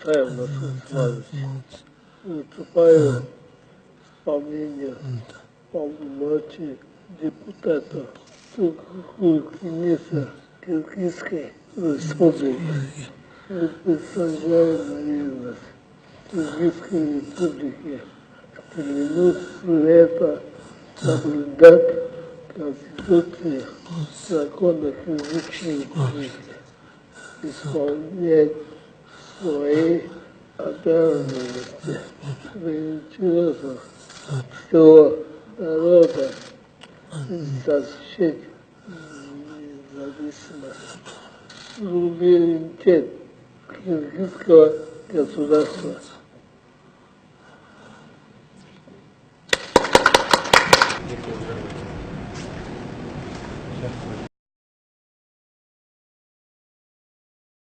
Мусаев Насыр Исмайлович. Выступаю по мнению полномочий депутата Туркмениста Киргизской Республики. Представляю наивность Киргизской Республики. Клянусь это соблюдать Конституции, законы Киргизской Республики, исполнять свои обязанности в интересах всего народа, защищать независимость, суверенитет киргизского государства. Сейчас.